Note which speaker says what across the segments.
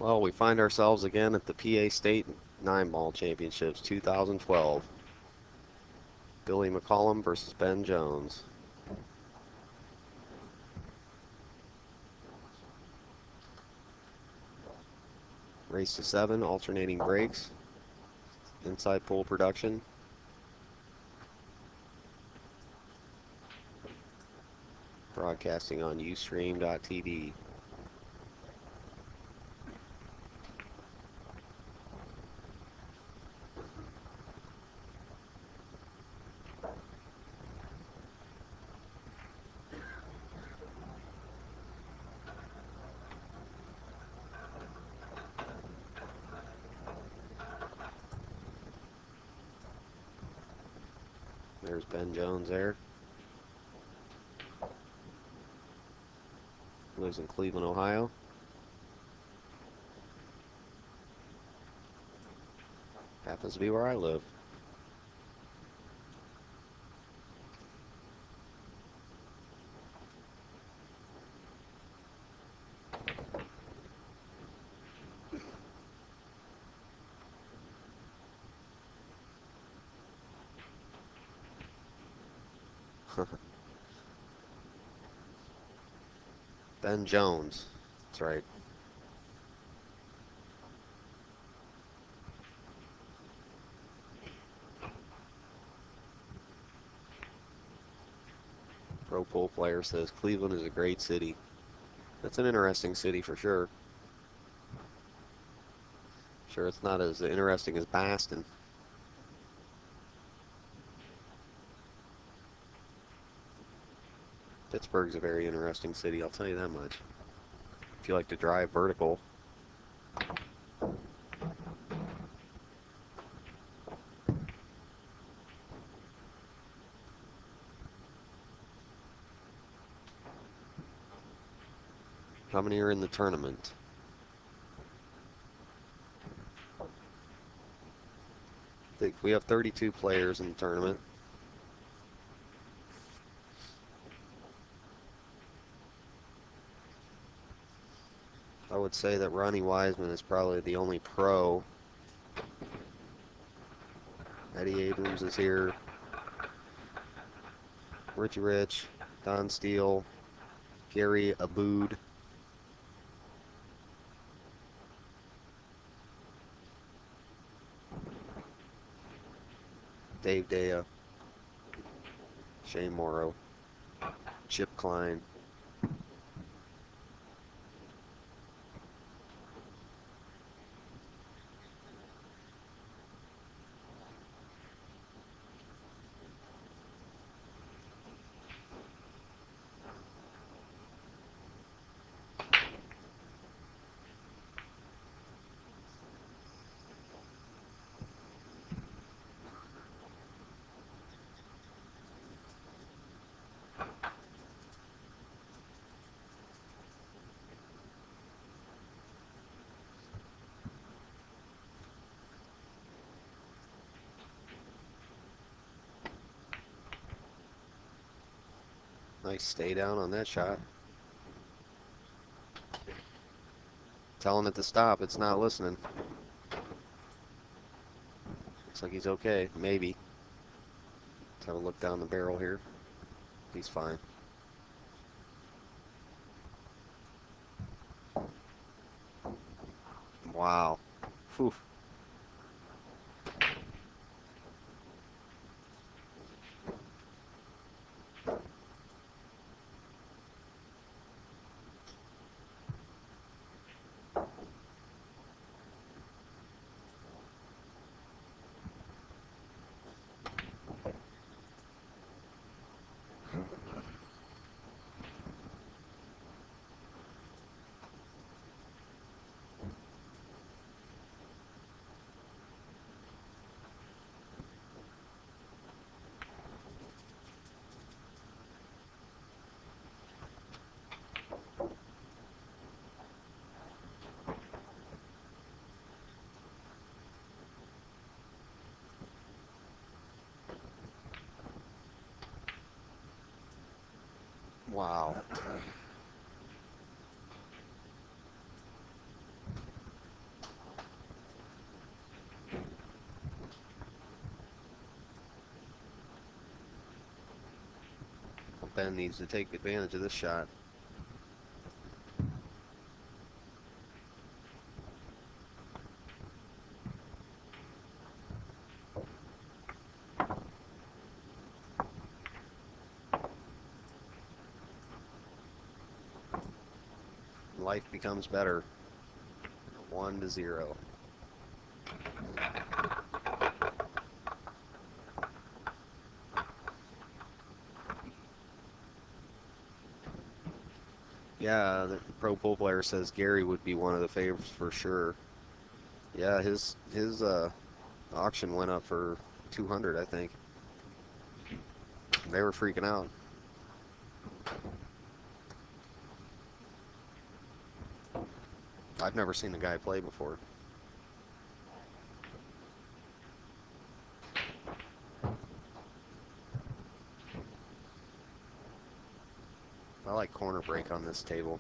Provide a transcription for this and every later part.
Speaker 1: Well, we find ourselves again at the PA State 9-ball Championships 2012. Billy McCollim versus Ben Jones. Race to 7, alternating breaks. Inside pool production. Broadcasting on Ustream.tv. There's Ben Jones there. Lives in Cleveland, Ohio. Happens to be where I live. Ben Jones. That's right. Pro pool player says Cleveland is a great city. That's an interesting city for sure. Sure, it's not as interesting as Boston. Pittsburgh's a very interesting city, I'll tell you that much. If you like to drive vertical. How many are in the tournament? I think we have 32 players in the tournament. I would say that Ronnie Wiseman is probably the only pro. Eddie Abrams is here. Richie Rich, Don Steele, Gary Aboud. Dave Dea, Shane Morrow, Chip Klein. Nice stay down on that shot. Telling it to stop, it's not listening. Looks like he's okay, maybe. Let's have a look down the barrel here. He's fine. Wow. Whew. Wow. Ben needs to take advantage of this shot. Life becomes better. 1-0. Yeah, the pro pool player says Gary would be one of the favorites for sure. Yeah, his auction went up for 200, I think. They were freaking out. I've never seen the guy play before. I like corner break on this table.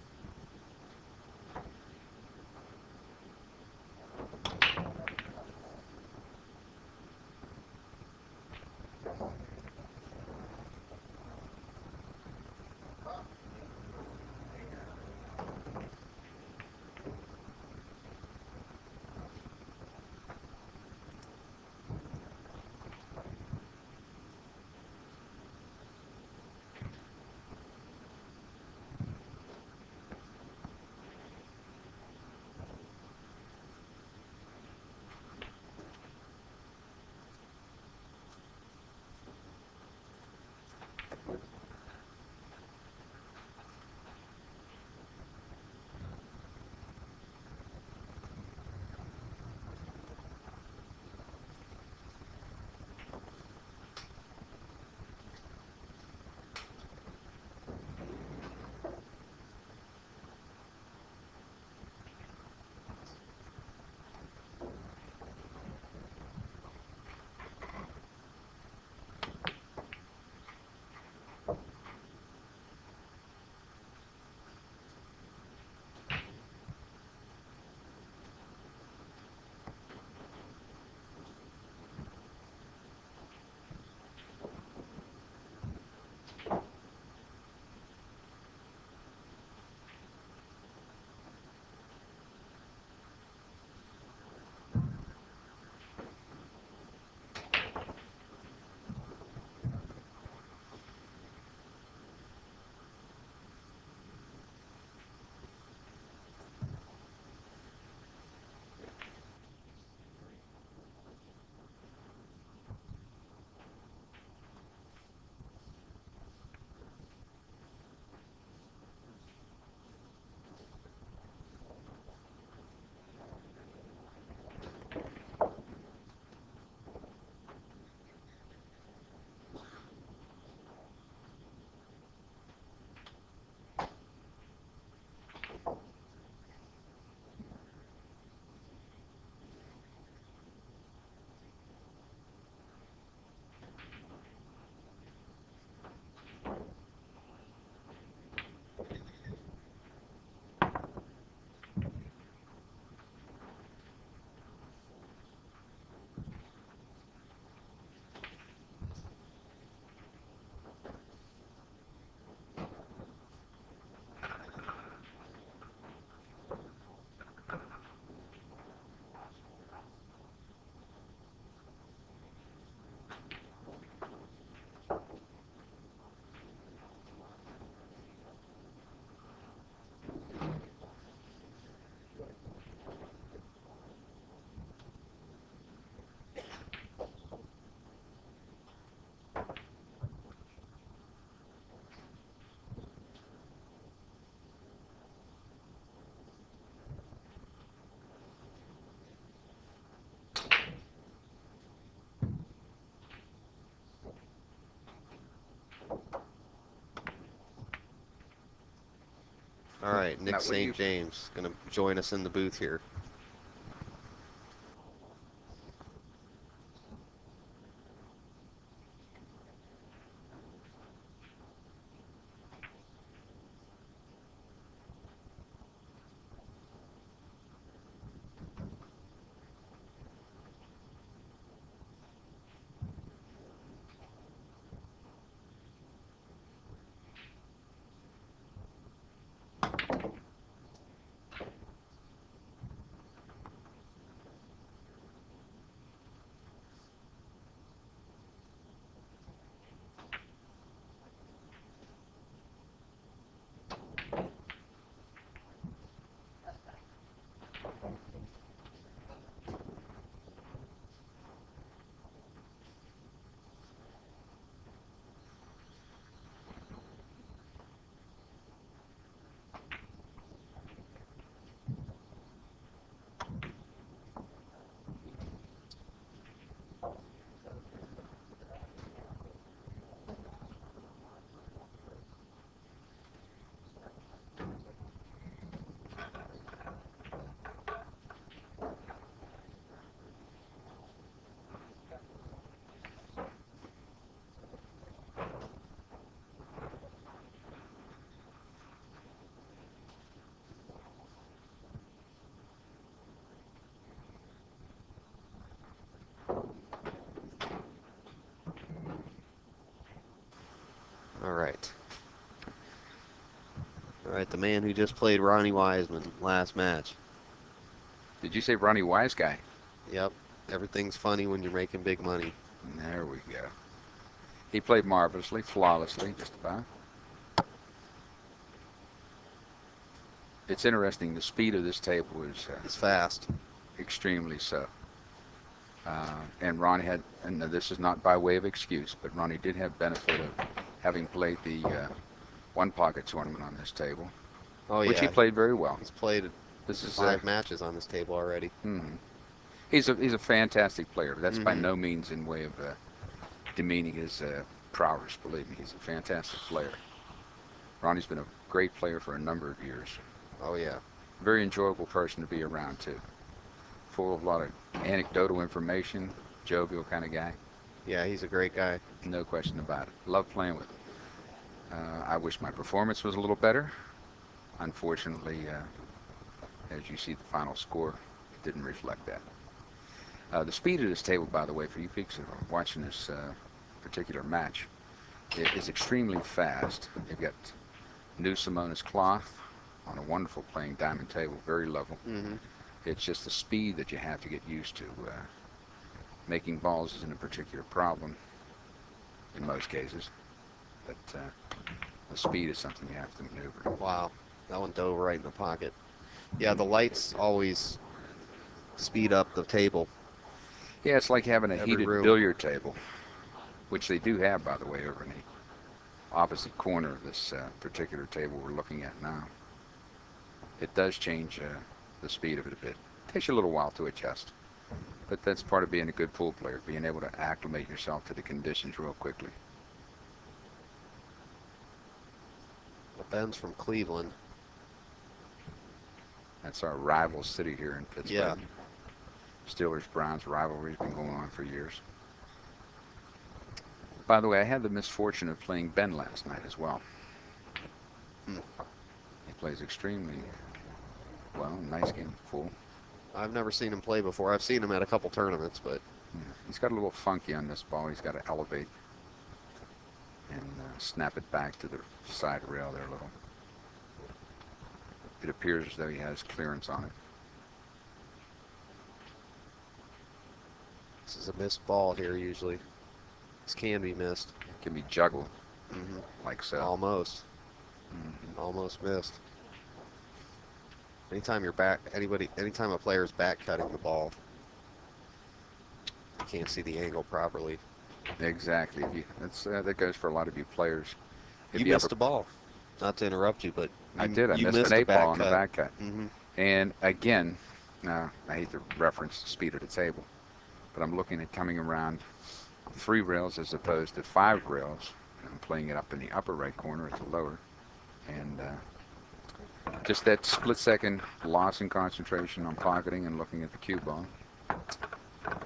Speaker 1: All right, Nick St. James going to join us in the booth here. All right, the man who just played Ronnie Wiseman last match.
Speaker 2: Did you say Ronnie Wise guy?
Speaker 1: Yep, everything's funny when you're making big money.
Speaker 2: There we go. He played marvelously, flawlessly, just about. It's interesting. The speed of this table is
Speaker 1: It's fast.
Speaker 2: extremely so. And Ronnie had, and this is not by way of excuse, but Ronnie did have benefit of having played the one pocket tournament on this table,
Speaker 1: Oh
Speaker 2: which he
Speaker 1: yeah,
Speaker 2: played very well.
Speaker 1: he's played
Speaker 2: This is
Speaker 1: 5 matches on this table already.
Speaker 2: He's a fantastic player. That's by
Speaker 1: Mhm.
Speaker 2: no means in way of demeaning his prowess. Believe me, he's a fantastic player. Ronnie's been a great player for a number of years.
Speaker 1: Oh yeah.
Speaker 2: Very enjoyable person to be around too. Full of a lot of anecdotal information. Jovial kind of guy.
Speaker 1: Yeah, he's a great guy.
Speaker 2: No question about it. Love playing with him. I wish my performance was a little better. Unfortunately, as you see the final score, it didn't reflect that. The speed of this table, by the way, for you peeps who are watching this particular match, it is extremely fast. You've got new Simonis cloth on a wonderful playing diamond table, very level.
Speaker 1: Mhm.
Speaker 2: It's just the speed that you have to get used to. Making balls isn't a particular problem in most cases, but the speed is something you have to maneuver.
Speaker 1: Wow, that one dove right in the pocket. Yeah, the lights always speed up the table.
Speaker 2: Yeah, it's like having a
Speaker 1: Every
Speaker 2: heated
Speaker 1: room.
Speaker 2: billiard table, which they do have, by the way, over in the opposite corner of this particular table we're looking at now. It does change the speed of it a bit. It takes you a little while to adjust, but that's part of being a good pool player, being able to acclimate yourself to the conditions real quickly.
Speaker 1: Ben's from Cleveland.
Speaker 2: That's our rival city here in Pittsburgh.
Speaker 1: Yeah.
Speaker 2: Steelers-Browns rivalry has been going on for years. By the way, I had the misfortune of playing Ben last night as well. He plays extremely well. Nice game, full.
Speaker 1: I've never seen him play before. I've seen him at a couple tournaments, but
Speaker 2: Yeah. He's got a little funky on this ball. He's got to elevate and snap it back to the side rail there a little. It appears as though he has clearance on it.
Speaker 1: this is a missed ball here usually. This can be missed.
Speaker 2: It can be juggled
Speaker 1: Hmm.
Speaker 2: like so.
Speaker 1: Almost. Almost missed. Anytime anytime a player's back cutting the ball, you can't see the angle properly.
Speaker 2: Exactly. That goes for a lot of you players.
Speaker 1: You missed a ball. Not to interrupt you, but
Speaker 2: I did. I
Speaker 1: you
Speaker 2: missed an
Speaker 1: a
Speaker 2: 8 ball
Speaker 1: back
Speaker 2: on the
Speaker 1: cut.
Speaker 2: back cut.
Speaker 1: Hmm.
Speaker 2: And again, I hate to reference the speed of the table, but I'm looking at coming around 3 rails as opposed to 5 rails. I'm playing it up in the upper right corner at the lower. And just that split second loss in concentration on pocketing and looking at the cue ball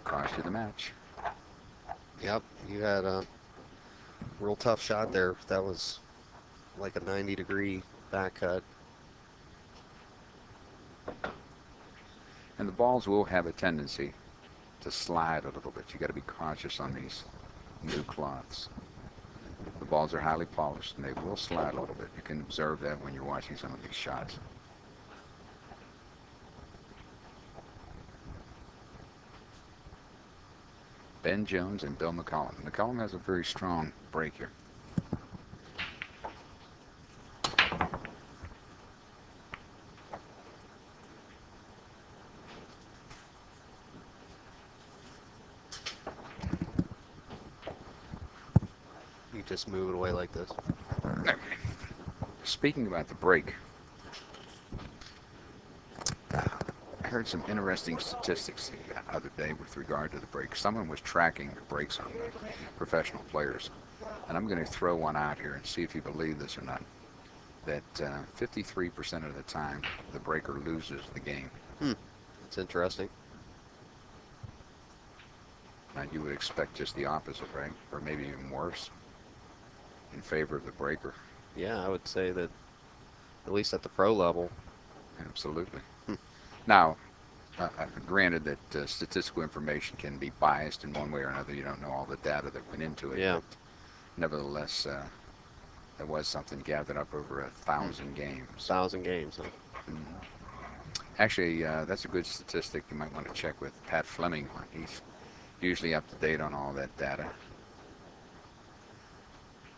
Speaker 2: cost you the match.
Speaker 1: Yep, you had a real tough shot there. That was like a 90-degree back cut.
Speaker 2: And the balls will have a tendency to slide a little bit. You got to be cautious on these new cloths. The balls are highly polished and they will slide a little bit. You can observe that when you're watching some of these shots. Ben Jones and Bill McCollim. McCollim has a very strong break here.
Speaker 1: You just move it away like this.
Speaker 2: Okay. Speaking about the break, I heard some interesting statistics the other day with regard to the break. Someone was tracking the breaks on the professional players, and I'm going to throw one out here and see if you believe this or not. That 53% of the time the breaker loses the game.
Speaker 1: That's interesting.
Speaker 2: Now you would expect just the opposite, right? Or maybe even worse, in favor of the breaker.
Speaker 1: Yeah, I would say that at least at the pro level.
Speaker 2: Absolutely. Now, granted that statistical information can be biased in one way or another. You don't know all the data that went into it.
Speaker 1: Yeah.
Speaker 2: But nevertheless, There was something gathered up over 1,000 games.
Speaker 1: 1,000 games, huh?
Speaker 2: Mhm. Actually, that's a good statistic you might want to check with Pat Fleming on. He's usually up to date on all that data.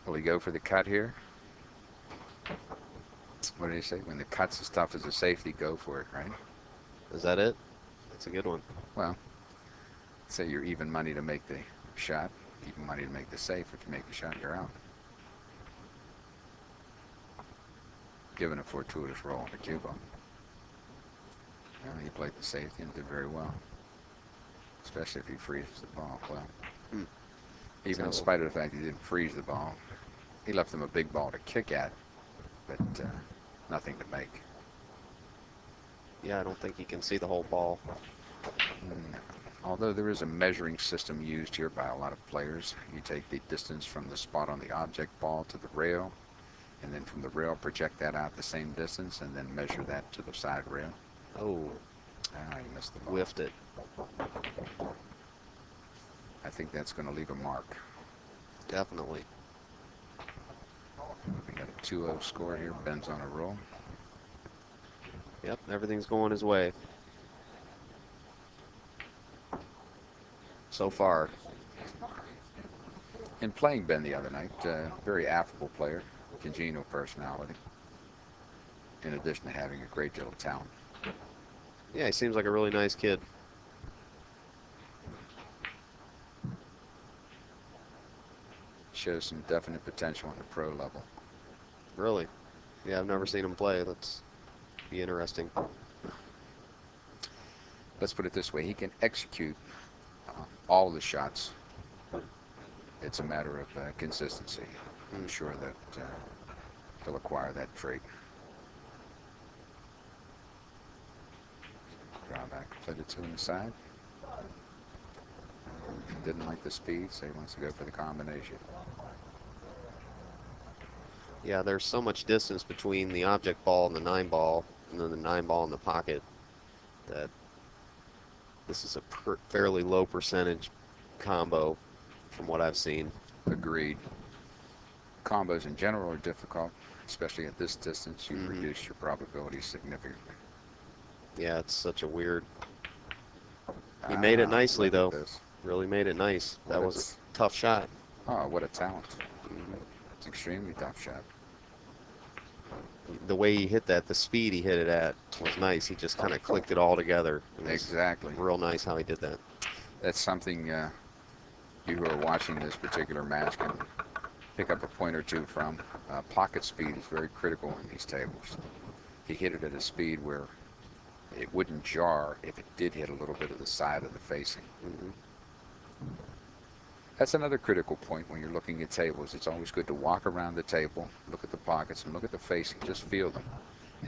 Speaker 2: Will he go for the cut here? What did he say? When the cut's as tough as a safety, go for it, right?
Speaker 1: Is that it? That's a good one.
Speaker 2: Well, say you're even money to make the shot, even money to make the safe. If you make the shot, you're out. Given a fortuitous roll on the cue ball. Well, he played the safety and did very well, especially if he freezes the ball well.
Speaker 1: Hmm.
Speaker 2: Even in
Speaker 1: So,
Speaker 2: spite of the fact he didn't freeze the ball, he left them a big ball to kick at, but nothing to make.
Speaker 1: yeah, I don't think you can see the whole ball.
Speaker 2: No. Although there is a measuring system used here by a lot of players. You take the distance from the spot on the object ball to the rail, and then from the rail project that out the same distance, and then measure that to the side rail.
Speaker 1: Oh,
Speaker 2: Ah, he missed the ball.
Speaker 1: whiffed it.
Speaker 2: I think that's going to leave a mark.
Speaker 1: Definitely.
Speaker 2: We got a 2-0 score here. Ben's on a roll.
Speaker 1: Yep, everything's going his way so far.
Speaker 2: In playing Ben the other night, very affable player, congenial personality, in addition to having a great deal of talent.
Speaker 1: Yeah, he seems like a really nice kid.
Speaker 2: Shows some definite potential on the pro level.
Speaker 1: Really. Yeah, I've never seen him play. That's be interesting.
Speaker 2: Let's put it this way, he can execute all the shots. It's a matter of consistency. I'm sure that he'll acquire that trait. Draw back, played it to him side. Didn't like the speed, so he wants to go for the combination.
Speaker 1: Yeah, there's so much distance between the object ball and the 9 ball, and then the 9 ball in the pocket, that this is a fairly low percentage combo from what I've seen.
Speaker 2: Agreed. Combos in general are difficult, especially at this distance. You've reduced your probability significantly.
Speaker 1: Yeah, it's such a weird. He made it nicely,
Speaker 2: Look at
Speaker 1: though.
Speaker 2: this.
Speaker 1: Really made it nice. That was a tough shot.
Speaker 2: Oh, what a talent. It's an extremely tough shot.
Speaker 1: The way he hit that, the speed he hit it at was nice. He just kind of clicked it all together. It was
Speaker 2: Exactly.
Speaker 1: real nice how he did that.
Speaker 2: That's something you who are watching this particular match can pick up a point or two from. Pocket speed is very critical in these tables. He hit it at a speed where it wouldn't jar if it did hit a little bit of the side of the facing. That's another critical point when you're looking at tables. It's always good to walk around the table, look at the pockets, and look at the facing. Just feel them.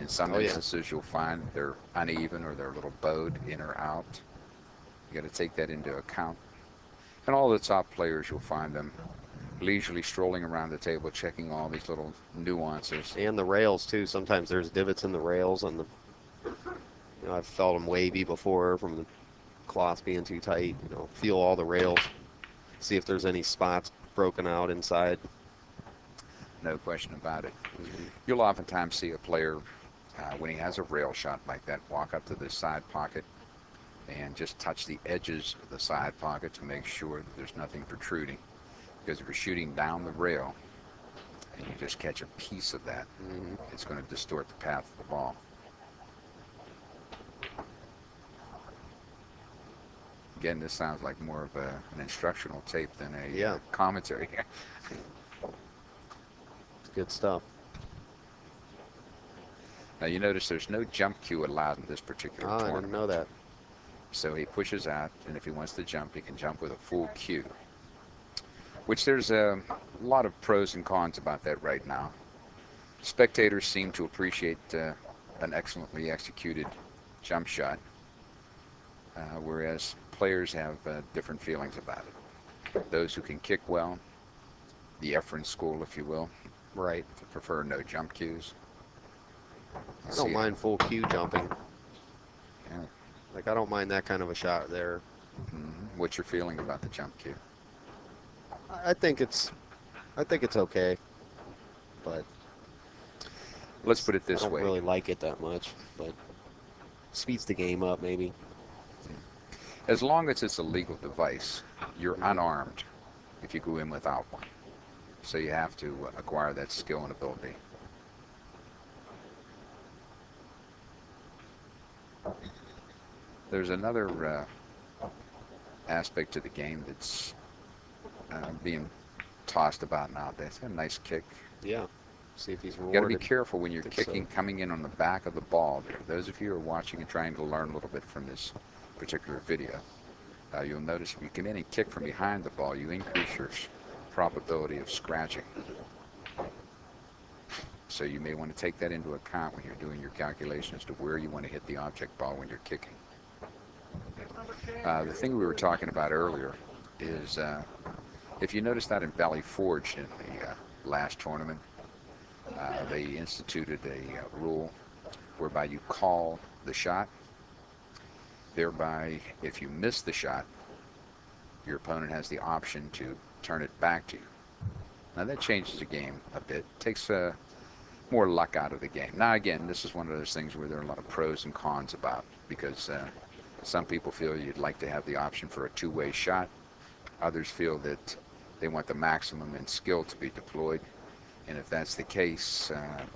Speaker 2: In some instances, you'll find they're uneven or they're a little bowed in or out. You got to take that into account. And all the top players, you'll find them leisurely strolling around the table, checking all these little nuances.
Speaker 1: And the rails, too. Sometimes there's divots in the rails. I've felt them wavy before from the cloth being too tight. Feel all the rails. See if there's any spots broken out inside.
Speaker 2: No question about it. You'll oftentimes see a player, when he has a rail shot like that, walk up to the side pocket and just touch the edges of the side pocket to make sure that there's nothing protruding. Because if you're shooting down the rail and you just catch a piece of that, it's going to distort the path of the ball. Again, this sounds like more of an instructional tape than a commentary.
Speaker 1: It's good stuff.
Speaker 2: Now you notice there's no jump cue allowed in this particular tournament.
Speaker 1: I didn't know that.
Speaker 2: So he pushes out, and if he wants to jump, he can jump with a full cue. Which there's a lot of pros and cons about that right now. Spectators seem to appreciate an excellently executed jump shot, whereas players have different feelings about it. Those who can kick well, the Efren school, if you will,
Speaker 1: Right.
Speaker 2: prefer no jump cues.
Speaker 1: I don't mind full cue jumping.
Speaker 2: Yeah.
Speaker 1: Like, I don't mind that kind of a shot there.
Speaker 2: What's your feeling about the jump cue?
Speaker 1: I think it's okay. but
Speaker 2: Let's put it
Speaker 1: I
Speaker 2: this
Speaker 1: don't
Speaker 2: way.
Speaker 1: really like it that much. But speeds the game up, maybe.
Speaker 2: As long as it's a legal device, you're
Speaker 1: Hmm.
Speaker 2: unarmed if you go in without one. So you have to acquire that skill and ability. There's another aspect to the game that's being tossed about nowadays. A nice kick.
Speaker 1: Yeah. See if he's
Speaker 2: You got to be
Speaker 1: rewarded.
Speaker 2: careful when you're
Speaker 1: I think
Speaker 2: kicking
Speaker 1: so.
Speaker 2: coming in on the back of the ball. There, those of you who are watching and trying to learn a little bit from this particular video, you'll notice if you come in and kick from behind the ball, you increase your probability of scratching. So you may want to take that into account when you're doing your calculation as to where you want to hit the object ball when you're kicking. The thing we were talking about earlier is if you noticed that in Valley Forge in the last tournament, they instituted a rule whereby you call the shot. Thereby, if you miss the shot, your opponent has the option to turn it back to you. Now that changes the game a bit. Takes more luck out of the game. Now again, this is one of those things where there are a lot of pros and cons about because some people feel you'd like to have the option for a two-way shot. Others feel that they want the maximum in skill to be deployed. And if that's the case,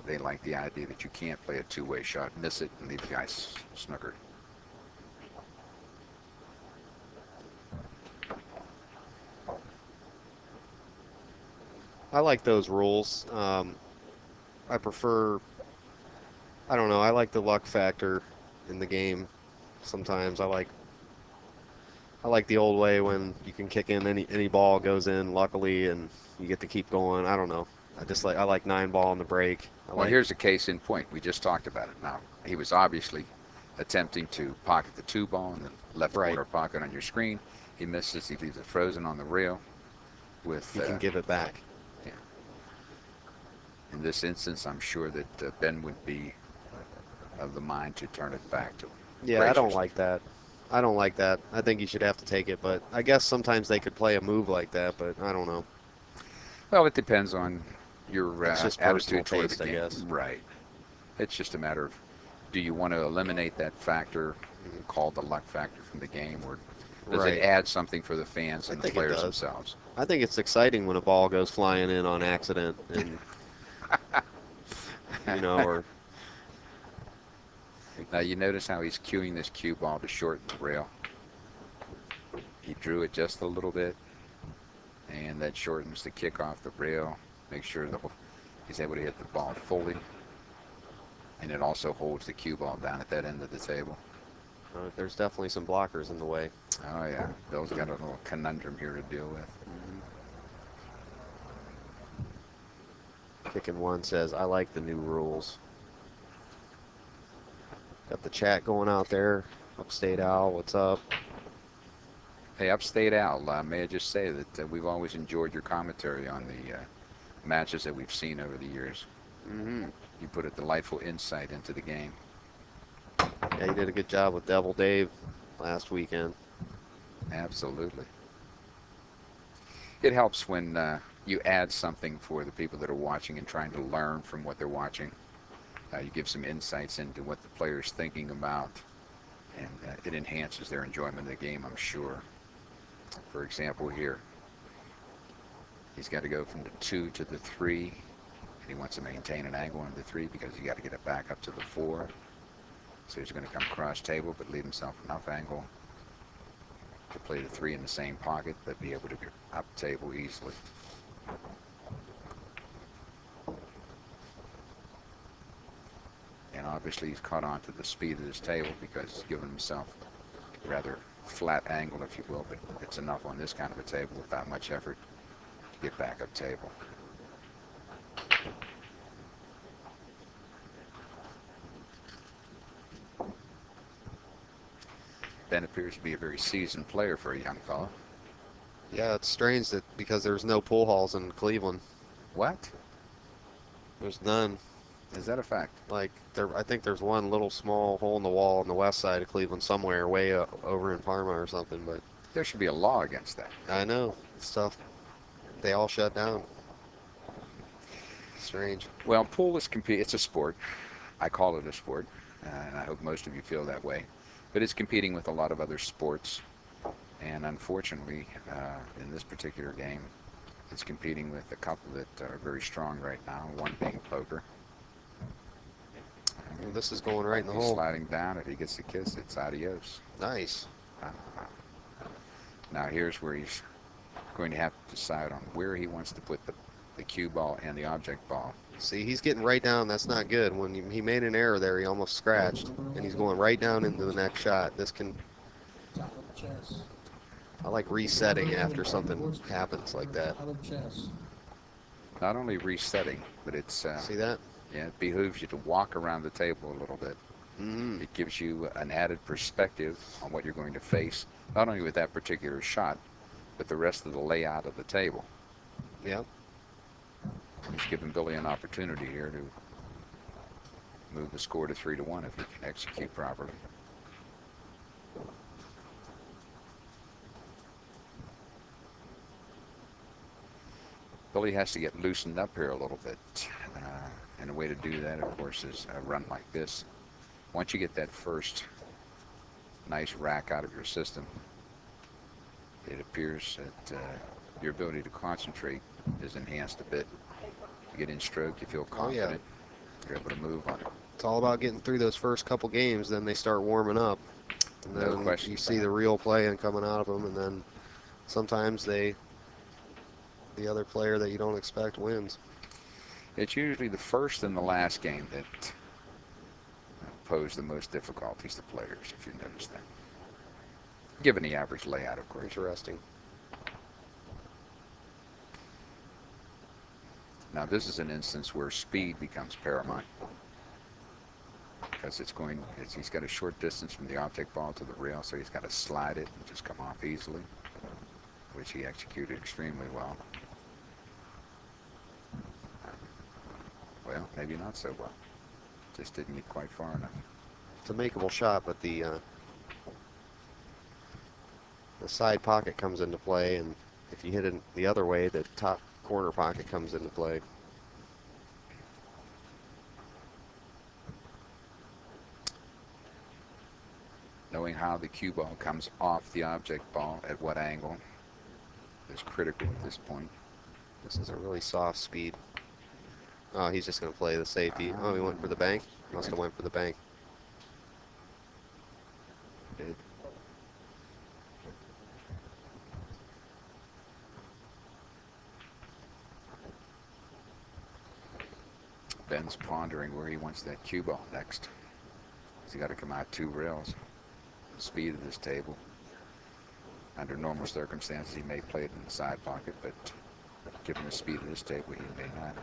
Speaker 2: they like the idea that you can't play a two-way shot, miss it, and leave the guy snookered.
Speaker 1: I like those rules. I prefer. I don't know. I like the luck factor in the game. Sometimes I like the old way when you can kick in any ball goes in luckily and you get to keep going. I don't know. I like nine ball in the break. I
Speaker 2: Well,
Speaker 1: like
Speaker 2: here's a case in point. We just talked about it. Now, he was obviously attempting to pocket the two ball in the left
Speaker 1: right.
Speaker 2: corner pocket on your screen. He misses. He leaves it frozen on the rail. With
Speaker 1: He can give it back.
Speaker 2: yeah. In this instance, I'm sure that Ben would be of the mind to turn it back to him
Speaker 1: Yeah, I don't
Speaker 2: graciously.
Speaker 1: like that. I don't like that. I think you should have to take it, but I guess sometimes they could play a move like that, but I don't know.
Speaker 2: Well, it depends on your
Speaker 1: That's just personal
Speaker 2: attitude toward the
Speaker 1: taste, I
Speaker 2: game.
Speaker 1: guess.
Speaker 2: Right. It's just a matter of do you want to eliminate that factor
Speaker 1: Mhm.
Speaker 2: called the luck factor from the game, or does it
Speaker 1: Right.
Speaker 2: add something for the fans
Speaker 1: I
Speaker 2: and the
Speaker 1: think it
Speaker 2: players
Speaker 1: does.
Speaker 2: themselves?
Speaker 1: I think it's exciting when a ball goes flying in on accident and, or
Speaker 2: Now you notice how he's cueing this cue ball to shorten the rail. He drew it just a little bit, and that shortens the kick off the rail. Make sure that he's able to hit the ball fully, and it also holds the cue ball down at that end of the table.
Speaker 1: there's definitely some blockers in the way.
Speaker 2: Oh yeah, Bill's got a little conundrum here to deal with.
Speaker 1: Hmm. Kicking one says, I like the new rules. Got the chat going out there. Upstate Owl, what's up?
Speaker 2: Hey, Upstate Al, may I just say that we've always enjoyed your commentary on the matches that we've seen over the years.
Speaker 1: Hmm.
Speaker 2: You put a delightful insight into the game.
Speaker 1: Yeah, you did a good job with Devil Dave last weekend.
Speaker 2: Absolutely. It helps when you add something for the people that are watching and trying to learn from what they're watching. You give some insights into what the player's thinking about, and it enhances their enjoyment of the game, I'm sure. For example, here, he's got to go from the 2 to the 3, and he wants to maintain an angle on the 3 because he's got to get it back up to the 4. So he's going to come cross table, but leave himself enough angle to play the 3 in the same pocket, but be able to get up table easily. And obviously he's caught on to the speed of this table because he's given himself a rather flat angle, if you will, but it's enough on this kind of a table without much effort to get back up table. Ben appears to be a very seasoned player for a young fellow.
Speaker 1: Yeah, it's strange that because there's no pool halls in Cleveland.
Speaker 2: What?
Speaker 1: There's none.
Speaker 2: Is that a fact?
Speaker 1: Like I think there's one little small hole in the wall on the west side of Cleveland somewhere, way over in Parma or something. But
Speaker 2: There should be a law against that.
Speaker 1: I know stuff. They all shut down. Strange.
Speaker 2: Well, pool is it's a sport. I call it a sport, and I hope most of you feel that way. But it's competing with a lot of other sports, and unfortunately, in this particular game, it's competing with a couple that are very strong right now. One being poker.
Speaker 1: Well, this is going right in the
Speaker 2: He's
Speaker 1: hole.
Speaker 2: sliding down. If he gets the kiss, it's adios.
Speaker 1: Nice.
Speaker 2: Uh, Now here's where he's going to have to decide on where he wants to put the cue ball and the object ball.
Speaker 1: See, he's getting right down. That's not good. When he made an error there, he almost scratched, and he's going right down into the next shot. This can. I like resetting after something happens like that.
Speaker 2: Not only resetting, but it's
Speaker 1: See that?
Speaker 2: yeah, it behooves you to walk around the table a little bit.
Speaker 1: Mm-hmm.
Speaker 2: It gives you an added perspective on what you're going to face, not only with that particular shot, but the rest of the layout of the table.
Speaker 1: Yep.
Speaker 2: He's given Billy an opportunity here to move the score to 3-1 if he can execute properly. Billy has to get loosened up here a little bit. And a way to do that, of course, is a run like this. Once you get that first nice rack out of your system, it appears that your ability to concentrate is enhanced a bit. You get in stroke, you feel confident, you're able to move on it.
Speaker 1: It's all about getting through those first couple games. Then they start warming up, and
Speaker 2: No
Speaker 1: then
Speaker 2: question
Speaker 1: you
Speaker 2: about
Speaker 1: see
Speaker 2: it.
Speaker 1: the real play and coming out of them. And then sometimes the other player that you don't expect wins.
Speaker 2: It's usually the first and the last game that pose the most difficulties to players, if you notice that. Given the average layout, of course.
Speaker 1: Interesting.
Speaker 2: Now, this is an instance where speed becomes paramount because he's got a short distance from the object ball to the rail, so he's got to slide it and just come off easily, which he executed extremely well. Well, maybe not so well. Just didn't get quite far enough.
Speaker 1: It's a makeable shot, but the side pocket comes into play, and if you hit it the other way, the top corner pocket comes into play.
Speaker 2: Knowing how the cue ball comes off the object ball at what angle is critical at this point.
Speaker 1: This is a really soft speed. Oh, he's just going to play the safety. Oh, he went for the bank? Must have went for the bank.
Speaker 2: Did. Ben's pondering where he wants that cue ball next. He's got to come out 2 rails. The speed of this table. Under normal circumstances, he may play it in the side pocket, but given the speed of this table, he may not.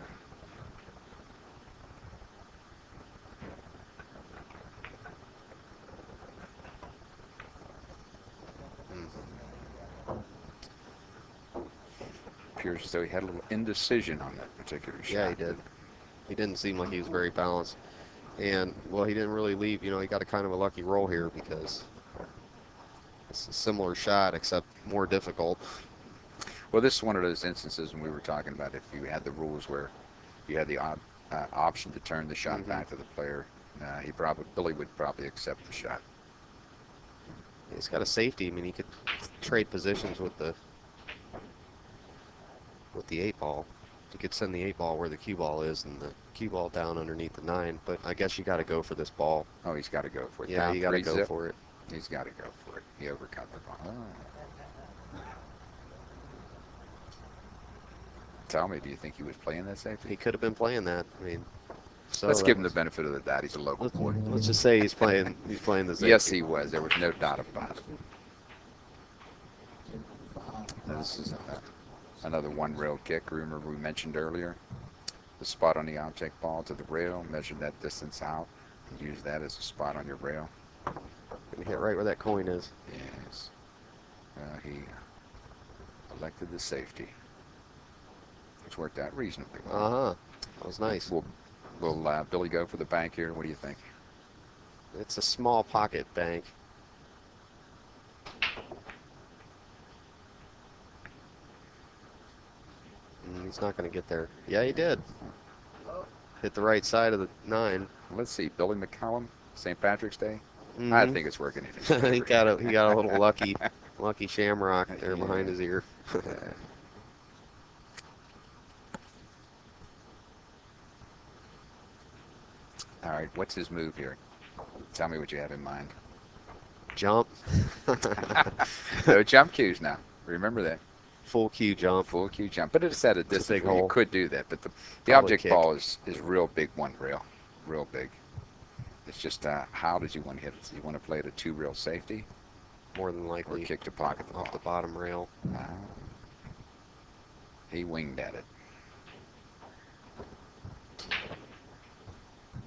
Speaker 2: Appears as though he had a little indecision on that particular shot.
Speaker 1: Yeah, he did. He didn't seem like he was very balanced. And, well, he didn't really leave. You know, he got a kind of a lucky roll here because it's a similar shot, except more difficult.
Speaker 2: Well, this is one of those instances when we were talking about if you had the rules where you had the option to turn the shot back to the player, Billy would probably accept the shot.
Speaker 1: He's got a safety. I mean, he could trade positions with the 8-ball. You could send the 8-ball where the cue ball is and the cue ball down underneath the 9, but I guess you got to go for this ball.
Speaker 2: Oh, he's got to go for it.
Speaker 1: Yeah,
Speaker 2: Down
Speaker 1: you got to
Speaker 2: 3
Speaker 1: go
Speaker 2: zip.
Speaker 1: for it.
Speaker 2: He's got to go for it. He overcut the ball. Oh. Tell me, do you think he was playing that safety?
Speaker 1: He could have been playing that. I mean, so
Speaker 2: let's give him the benefit of the doubt. He's a local boy.
Speaker 1: Let's just say he's playing the safety.
Speaker 2: Yes, he was. There was no doubt about it. Now, this is another 1 rail kick. Remember we mentioned earlier the spot on the object ball to the rail. Measure that distance out and use that as a spot on your rail.
Speaker 1: Gonna hit right where that coin is.
Speaker 2: Yes. He elected the safety, which worked out reasonably well.
Speaker 1: That was nice.
Speaker 2: Will Billy go for the bank here? What do you think?
Speaker 1: It's a small pocket bank. He's not going to get there. Yeah, he did. Hit the right side of the 9.
Speaker 2: Let's see, Billy McCollim, St. Patrick's Day. I
Speaker 1: Mm-hmm.
Speaker 2: think it's working in his
Speaker 1: he
Speaker 2: favor
Speaker 1: got
Speaker 2: here.
Speaker 1: a little lucky shamrock there behind
Speaker 2: Yeah.
Speaker 1: his ear.
Speaker 2: All right, what's his move here? Tell me what you have in mind.
Speaker 1: Jump.
Speaker 2: No jump cues now. Remember that.
Speaker 1: Full cue jump.
Speaker 2: Full cue jump. But it's at a
Speaker 1: It's a
Speaker 2: distance
Speaker 1: big
Speaker 2: where you
Speaker 1: hole.
Speaker 2: could do that. But the
Speaker 1: Probably
Speaker 2: object
Speaker 1: kick.
Speaker 2: ball is real big one rail. Real big. It's just how does you want to hit it? Do you want to play it a 2-rail safety
Speaker 1: More than
Speaker 2: or
Speaker 1: likely
Speaker 2: kick to pocket the
Speaker 1: off the
Speaker 2: ball?
Speaker 1: bottom rail.
Speaker 2: He winged at it.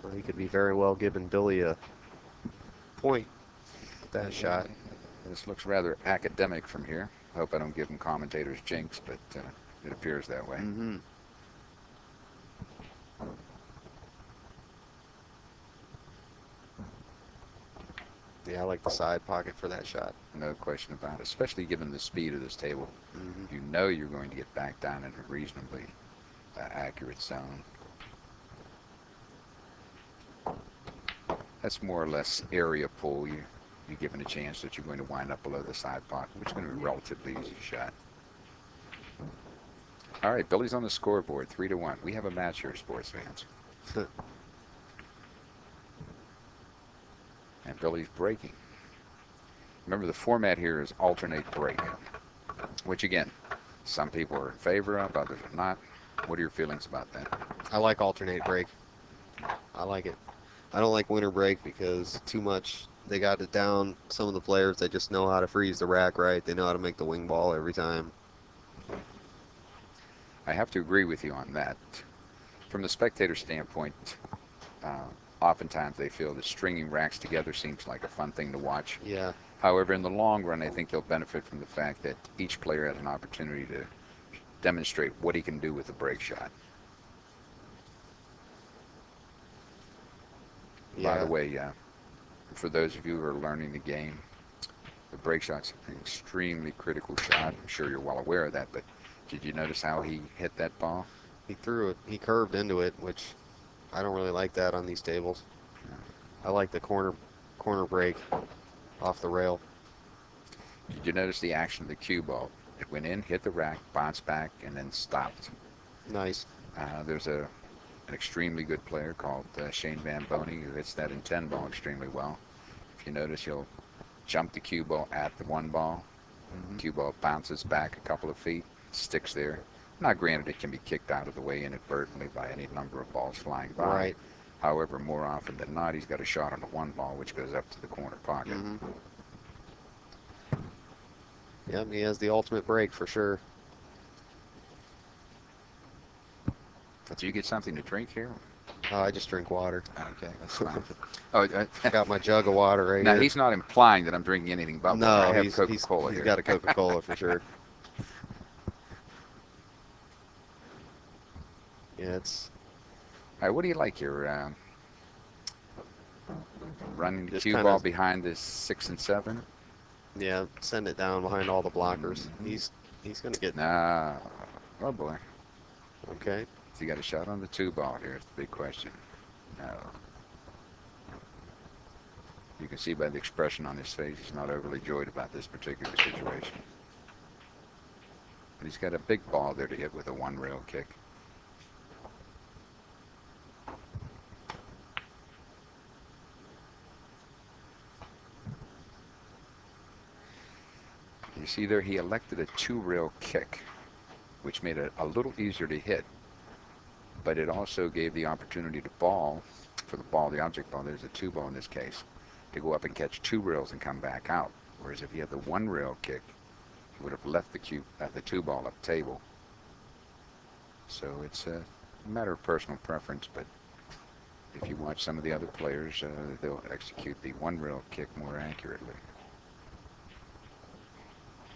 Speaker 1: Well, he could be very well giving Billy a point with that shot.
Speaker 2: This looks rather academic from here. I hope I don't give him commentator's jinx, but it appears that way.
Speaker 1: Mm-hmm. Yeah, I like the side pocket for that shot.
Speaker 2: No question about it, especially given the speed of this table.
Speaker 1: Mm-hmm.
Speaker 2: You know you're going to get back down in a reasonably accurate zone. That's more or less area pull. You're given a chance that you're going to wind up below the side pocket, which is going to be a relatively easy shot. All right, Billy's on the scoreboard, 3-1. We have a match here, sports fans. And Billy's breaking. Remember, the format here is alternate break, which again, some people are in favor of, others are not. What are your feelings about that?
Speaker 1: I like alternate break. I like it. I don't like winter break because too much. They got it down. Some of the players, they just know how to freeze the rack right. They know how to make the wing ball every time.
Speaker 2: I have to agree with you on that. From the spectator standpoint, oftentimes they feel that stringing racks together seems like a fun thing to watch.
Speaker 1: Yeah.
Speaker 2: However, in the long run, I think they'll benefit from the fact that each player has an opportunity to demonstrate what he can do with a break shot. By the
Speaker 1: Yeah.
Speaker 2: way, for those of you who are learning the game, the break shot's an extremely critical shot. I'm sure you're well aware of that, but did you notice how he hit that ball?
Speaker 1: He threw it. He curved into it, which I don't really like that on these tables. I like the corner break off the rail.
Speaker 2: Did you notice the action of the cue ball? It went in, hit the rack, bounced back, and then stopped.
Speaker 1: Nice.
Speaker 2: There's an extremely good player called Shane Van Boney who hits that in 10 ball extremely well. If you notice, he'll jump the cue ball at the 1 ball.
Speaker 1: Mm-hmm.
Speaker 2: Cue ball bounces back a couple of feet, sticks there. Now, granted, it can be kicked out of the way inadvertently by any number of balls flying by.
Speaker 1: Right.
Speaker 2: However, more often than not, he's got a shot on the 1 ball, which goes up to the corner pocket.
Speaker 1: Mm-hmm. Yep, he has the ultimate break for sure.
Speaker 2: Did you get something to drink here?
Speaker 1: I just drink water.
Speaker 2: Okay, that's fine. Oh,
Speaker 1: Got my jug of water right
Speaker 2: now
Speaker 1: here.
Speaker 2: he's not implying that I'm drinking anything but water. I
Speaker 1: No,
Speaker 2: have
Speaker 1: he's
Speaker 2: Coca-Cola
Speaker 1: he's
Speaker 2: here.
Speaker 1: got a Coca-Cola for sure. Yeah, it's
Speaker 2: All right, what do you like here? Running the
Speaker 1: just
Speaker 2: cue
Speaker 1: kind
Speaker 2: ball
Speaker 1: of,
Speaker 2: behind this 6 and 7?
Speaker 1: yeah, send it down behind all the blockers. He's gonna get
Speaker 2: Nah. Oh boy.
Speaker 1: okay.
Speaker 2: Has he got a shot on the 2 ball here? It's the big question. No. You can see by the expression on his face, he's not overly joyed about this particular situation. But he's got a big ball there to hit with a 1-rail kick. You see there, he elected a 2-rail kick, which made it a little easier to hit. But it also gave the opportunity to ball, for the ball, the object ball, there's a 2 ball in this case, to go up and catch 2 rails and come back out. Whereas if he had the 1-rail kick, he would have left the 2 ball up table. So it's a matter of personal preference, but if you watch some of the other players, they'll execute the 1-rail kick more accurately.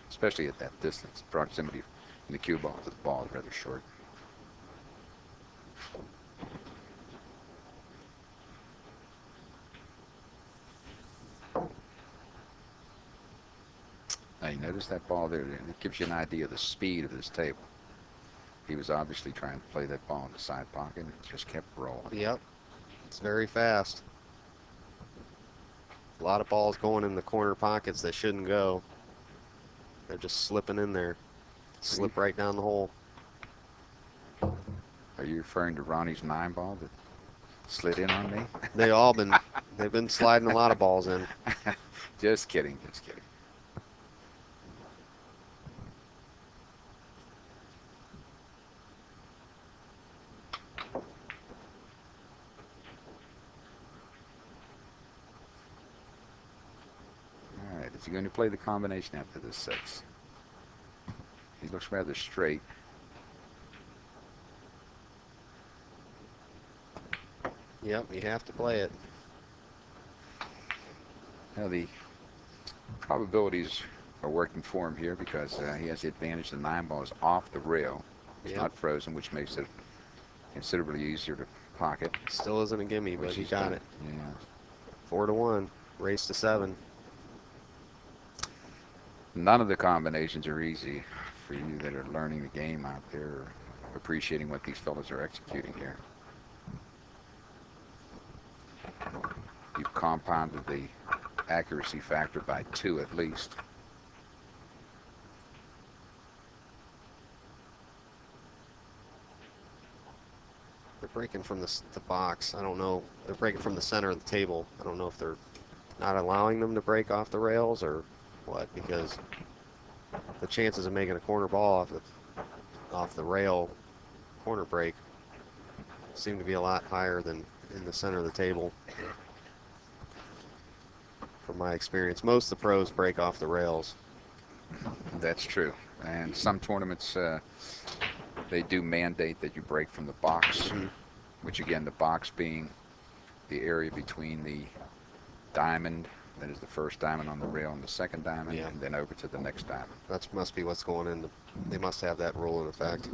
Speaker 2: Especially at that distance. Proximity from the cue ball to the ball is rather short. Now you notice that ball there, it gives you an idea of the speed of this table. He was obviously trying to play that ball in the side pocket and just kept rolling.
Speaker 1: Yep, it's very fast. A lot of balls going in the corner pockets that shouldn't go. They're just slipping in there. Slip right down the hole.
Speaker 2: Are you referring to Ronnie's 9-ball that slid in on me?
Speaker 1: They've been sliding a lot of balls in.
Speaker 2: Just kidding, just kidding. All right, is he going to play the combination after the 6? He looks rather straight.
Speaker 1: Yep, you have to play it.
Speaker 2: Now the probabilities are working for him here because he has the advantage. The 9-ball is off the rail. It's
Speaker 1: Yep.
Speaker 2: not frozen, which makes it considerably easier to pocket.
Speaker 1: Still isn't a gimme, but he got it.
Speaker 2: Yeah.
Speaker 1: 4-1. Race to 7.
Speaker 2: None of the combinations are easy for you that are learning the game out there, or appreciating what these fellas are executing here. You've compounded the accuracy factor by 2 at least.
Speaker 1: They're breaking from the box. I don't know. They're breaking from the center of the table. I don't know if they're not allowing them to break off the rails or what, because the chances of making a corner ball off the rail corner break seem to be a lot higher than in the center of the table. From my experience, most of the pros break off the rails.
Speaker 2: That's true. And some tournaments, they do mandate that you break from the box, which again, the box being the area between the diamond, that is the first diamond on the rail, and the second diamond,
Speaker 1: Yeah.
Speaker 2: and then over to the next diamond.
Speaker 1: That must be what's going in. They must have that rule in effect.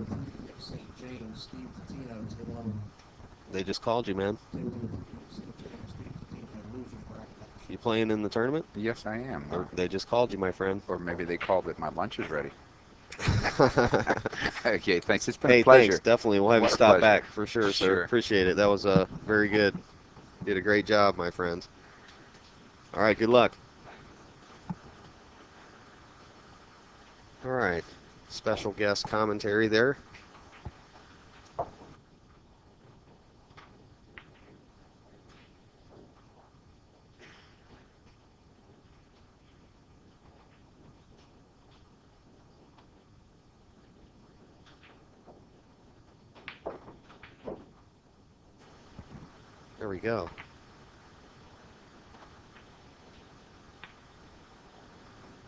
Speaker 1: They just called you, man. You playing in the tournament?
Speaker 2: Yes, I am.
Speaker 1: They just called you, my friend.
Speaker 2: Or maybe they called that my lunch is ready. Okay, thanks. It's been
Speaker 1: Hey,
Speaker 2: a pleasure.
Speaker 1: thanks. Definitely. We'll have you
Speaker 2: What a
Speaker 1: stop
Speaker 2: pleasure.
Speaker 1: back for sure, sir.
Speaker 2: Sure.
Speaker 1: Appreciate it. That was very good. Did a great job, my friend. All right, good luck. All right, special guest commentary there. There we go.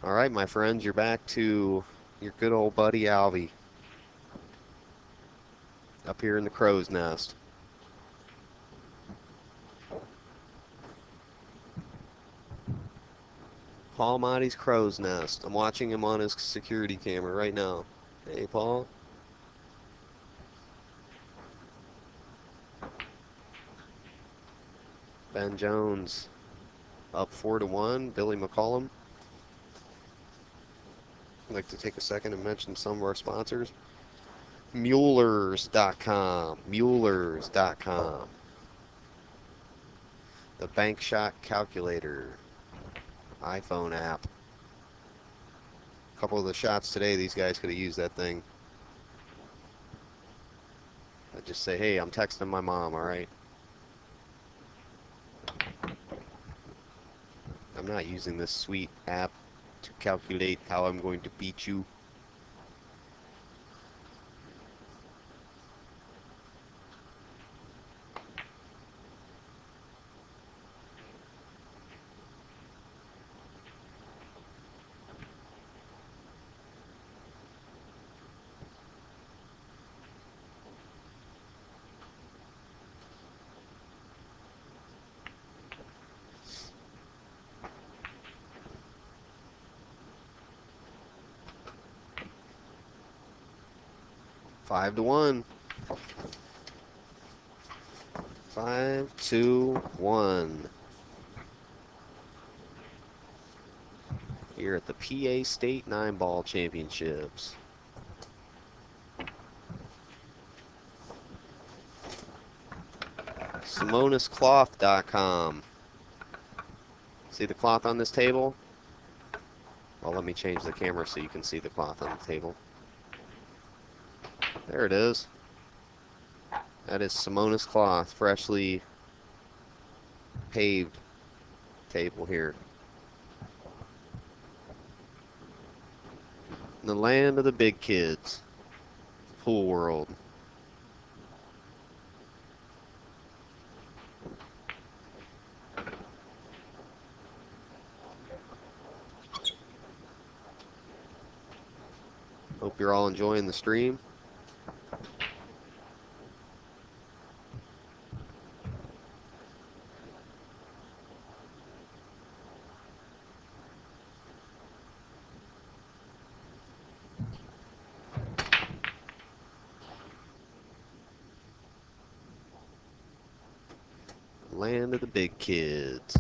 Speaker 1: All right, my friends, you're back to your good old buddy Alvy up here in the crow's nest. Paul Mottie's crow's nest. I'm watching him on his security camera right now. Hey, Paul. Ben Jones up 4-1. Billy McCollim. I'd like to take a second and mention some of our sponsors. Muellers.com. Muellers.com. The Bank Shot Calculator. iPhone app. A couple of the shots today, these guys could have used that thing. I just say, hey, I'm texting my mom, all right? I'm not using this sweet app to calculate how I'm going to beat you. Five to one. 5-2-1. Here at the PA State 9-Ball Championships. SimonisCloth.com. See the cloth on this table? Well, let me change the camera so you can see the cloth on the table. There it is. That is Simonis cloth, freshly paved table here. In the land of the big kids, pool world. Hope you're all enjoying the stream. Land of the big kids.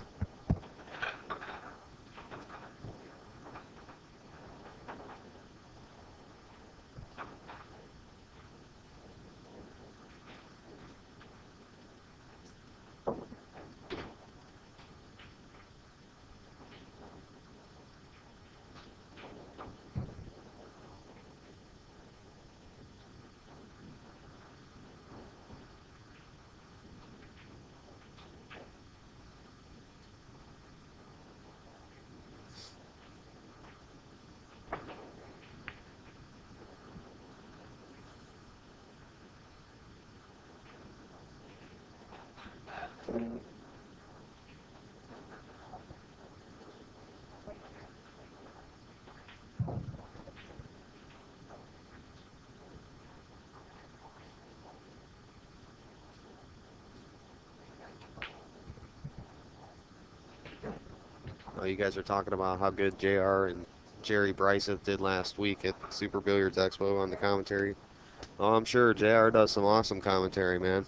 Speaker 1: Oh, you guys are talking about how good JR and Jerry Bryce did last week at Super Billiards Expo on the commentary. Oh, I'm sure JR does some awesome commentary, man.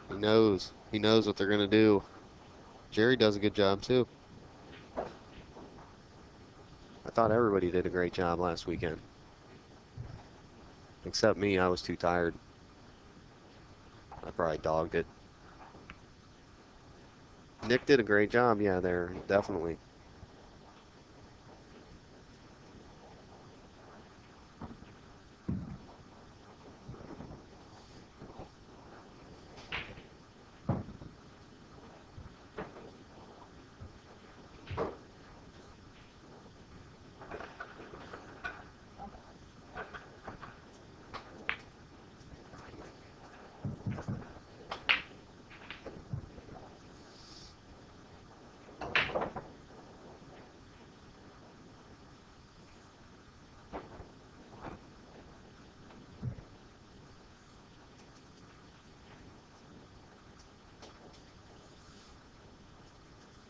Speaker 1: He knows. He knows what they're going to do. Jerry does a good job, too. I thought everybody did a great job last weekend. Except me, I was too tired. I probably dogged it. Nick did a great job, yeah, there, definitely.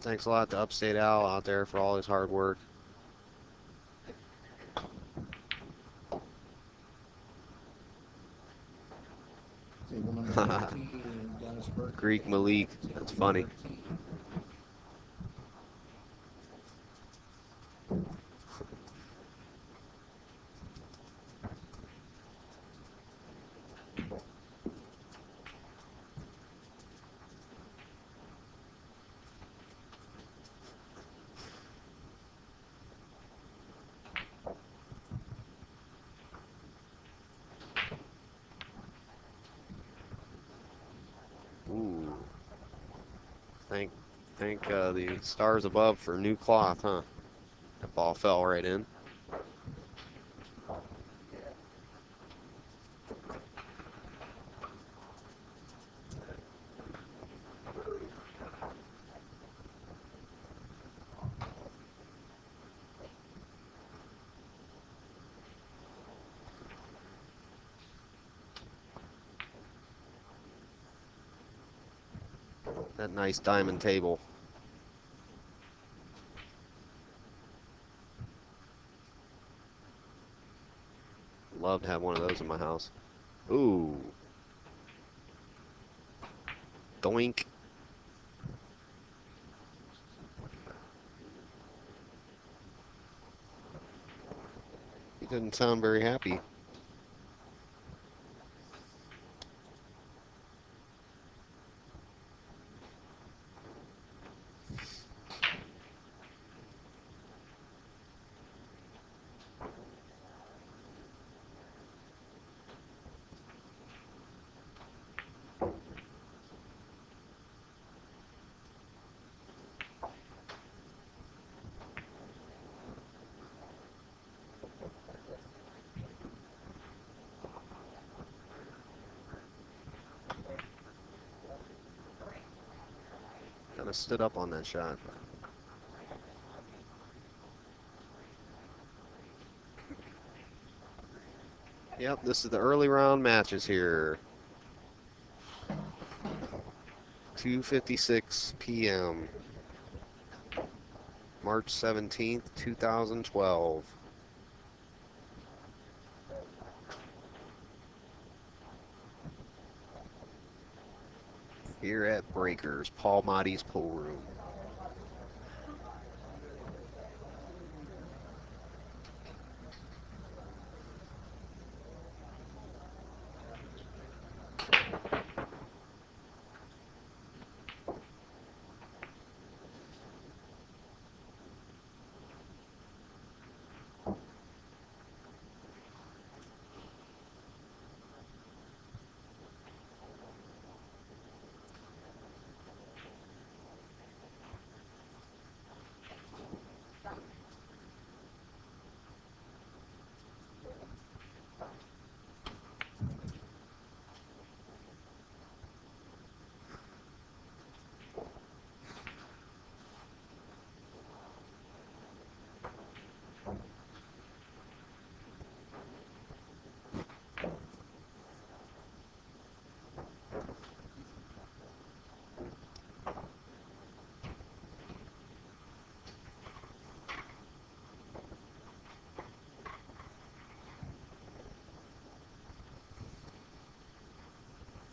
Speaker 1: Thanks a lot to Upstate Al out there for all his hard work. Greek Malik, that's funny. Ooh, thank, thank the stars above for new cloth, huh? That ball fell right in. That nice diamond table. Love to have one of those in my house. Ooh, doink. He doesn't sound very happy. Kind of stood up on that shot. Yep, this is the early round matches here. 2:56 p.m. March 17th, 2012. Here at Breakers, Paul Motti's pool room.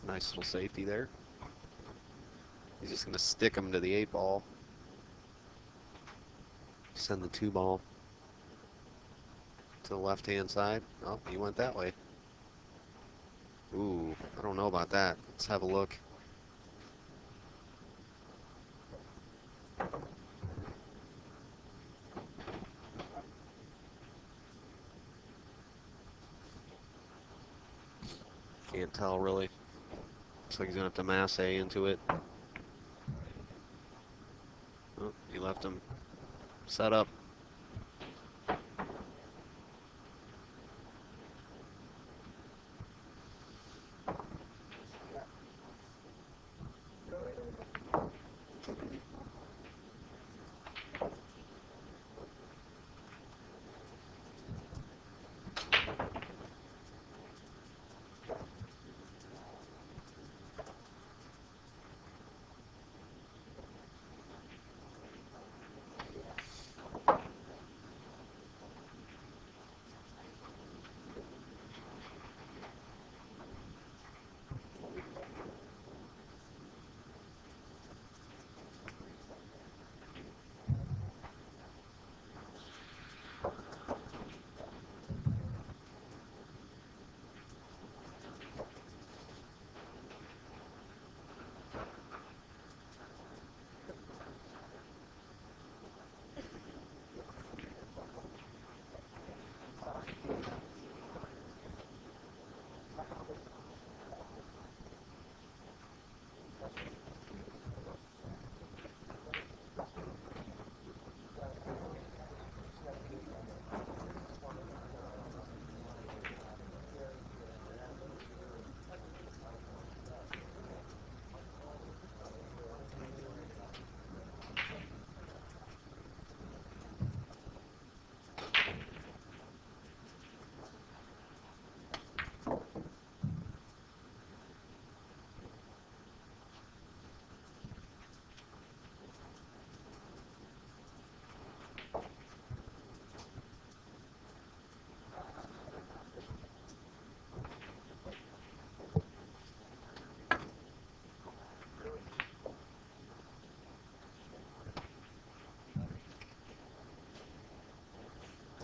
Speaker 1: Nice little safety there. He's just going to stick him to the 8 ball. Send the 2 ball to the left-hand side. Oh, he went that way. Ooh, I don't know about that. Let's have a look. Can't tell really. Looks like he's going to have to masse into it. Oh, he left him set up.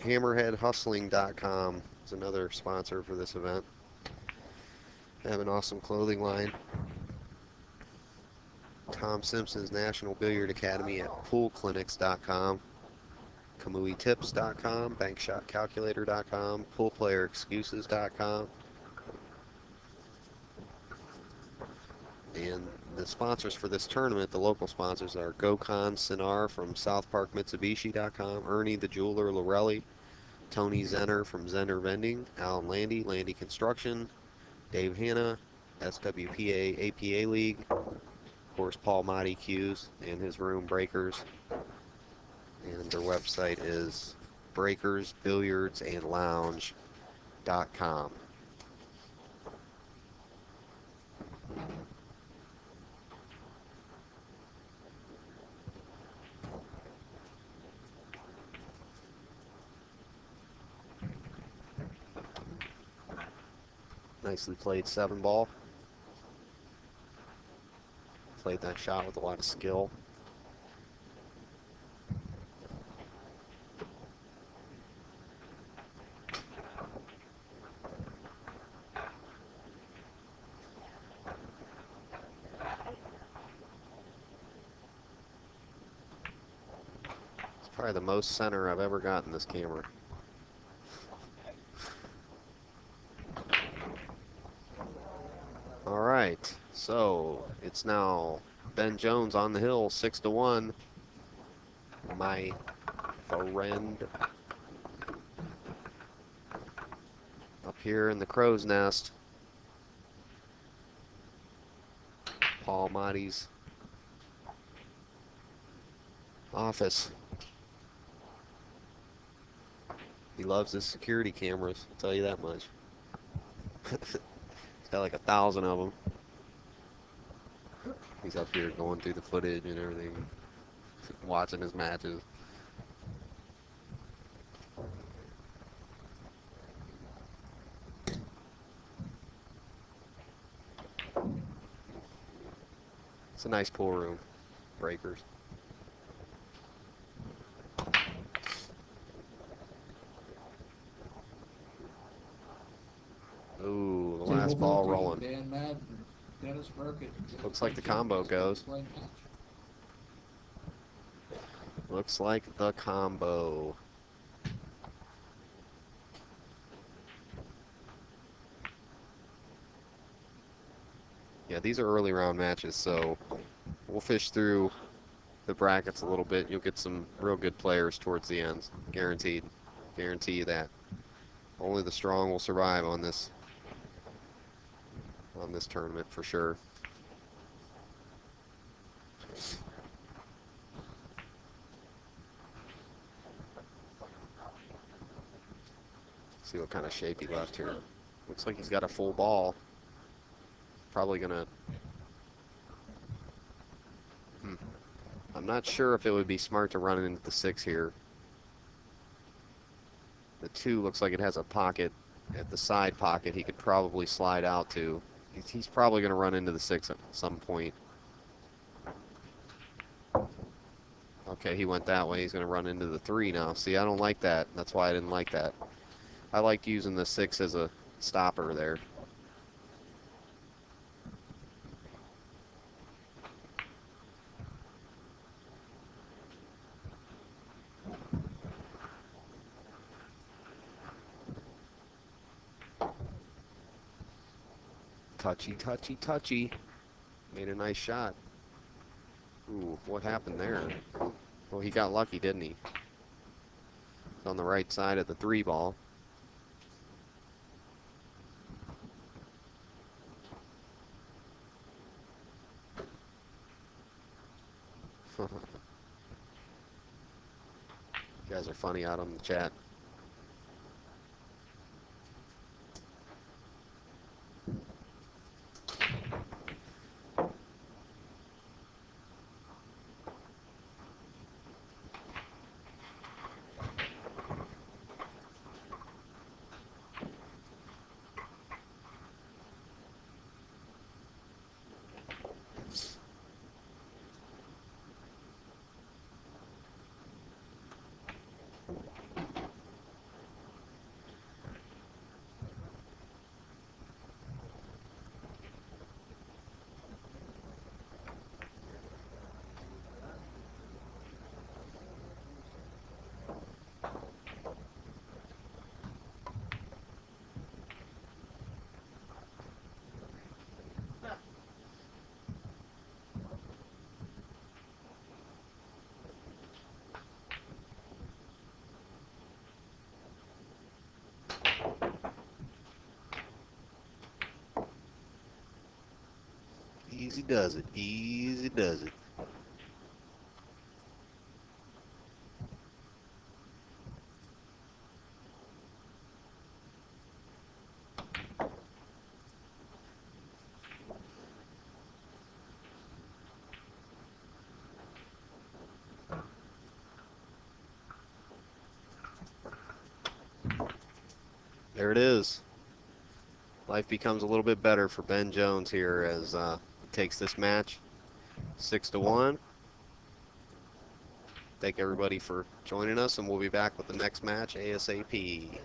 Speaker 1: HammerheadHustling.com is another sponsor for this event. They have an awesome clothing line. Tom Simpson's National Billiard Academy at poolclinics.com, KamuiTips.com, BankshotCalculator.com, PoolPlayerExcuses.com, and the sponsors for this tournament, the local sponsors are Gokhan Sinar from SouthParkMitsubishi.com, Ernie the Jeweler Lorelli, Tony Zenner from Zenner Vending, Alan Landy, Landy Construction, Dave Hanna, SWPA APA League, course, Paul Motti cues and his room, Breakers. And their website is Breakers Billiards and Lounge.com. Nicely played 7-ball. Played that shot with a lot of skill. It's probably the most center I've ever gotten this camera. All right, so it's now Ben Jones on the hill, 6-1. My friend up here in the crow's nest. Paul Motti's office. He loves his security cameras, I'll tell you that much. He's got like 1,000 of them. He's up here going through the footage and everything, watching his matches. It's a nice pool room, Breakers. Ooh, the last ball rolling. Looks like the combo goes. Looks like the combo. Yeah, these are early round matches, so we'll fish through the brackets a little bit. You'll get some real good players towards the end, guaranteed. Guarantee you that. Only the strong will survive on this tournament for sure. See what kind of shape he left here. Looks like he's got a full ball. Probably gonna. I'm not sure if it would be smart to run into the 6 here. The 2 looks like it has a pocket at the side pocket he could probably slide out to. He's probably going to run into the 6 at some point. Okay, he went that way. He's going to run into the 3 now. See, I don't like that. That's why I didn't like that. I liked using the 6 as a stopper there. Touchy, touchy, touchy. Made a nice shot. Ooh, what happened there? Well, he got lucky, didn't he? On the right side of the 3 ball. You guys are funny out on the chat. Easy does it. Easy does it. There it is. Life becomes a little bit better for Ben Jones here as he takes this match 6-1. Thank everybody for joining us, and we'll be back with the next match ASAP.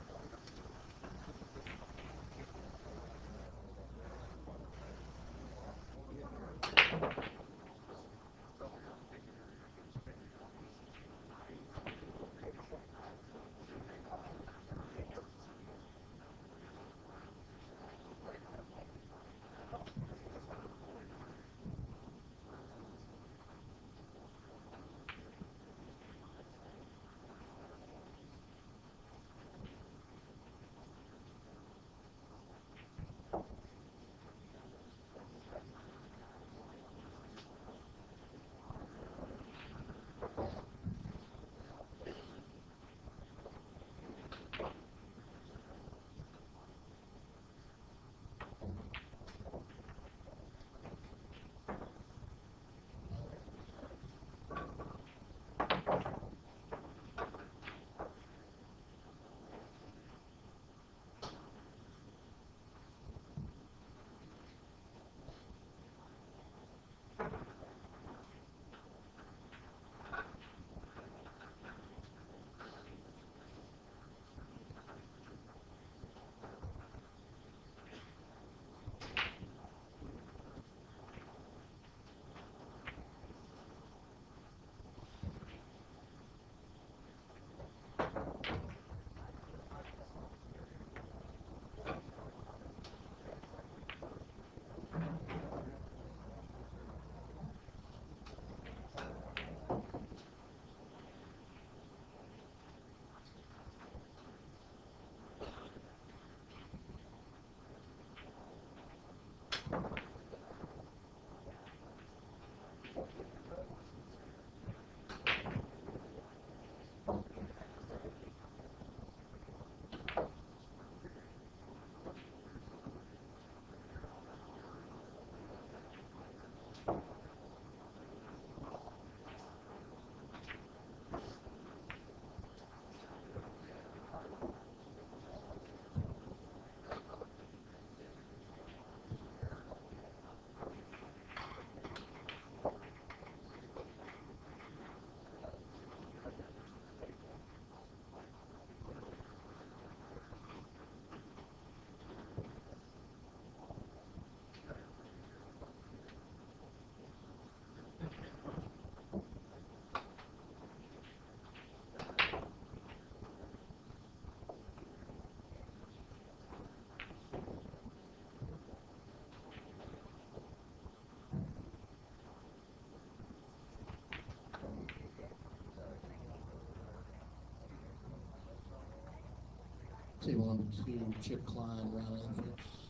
Speaker 3: Table number two, Chip Klein, Ron Elfritz.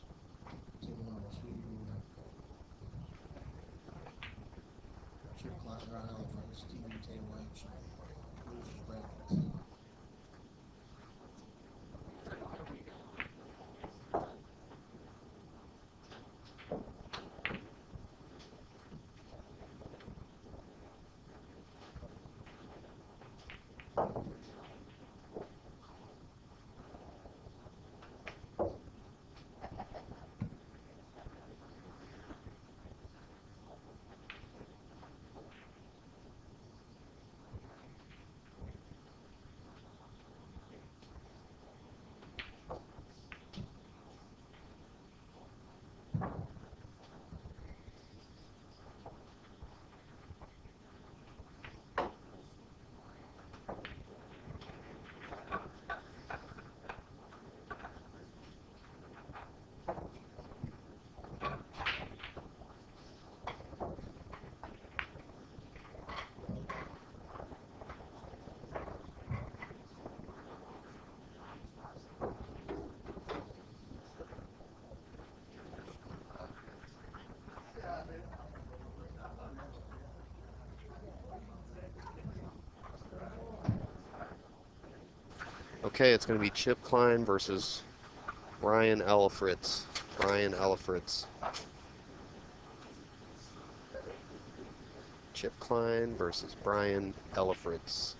Speaker 3: Table number two, Chip Klein, Ron Elfritz, TV table action. Losers bracket.
Speaker 1: Okay, it's going to be Chip Klein versus Brian Elfritz. Brian Elfritz. Chip Klein versus Brian Elfritz.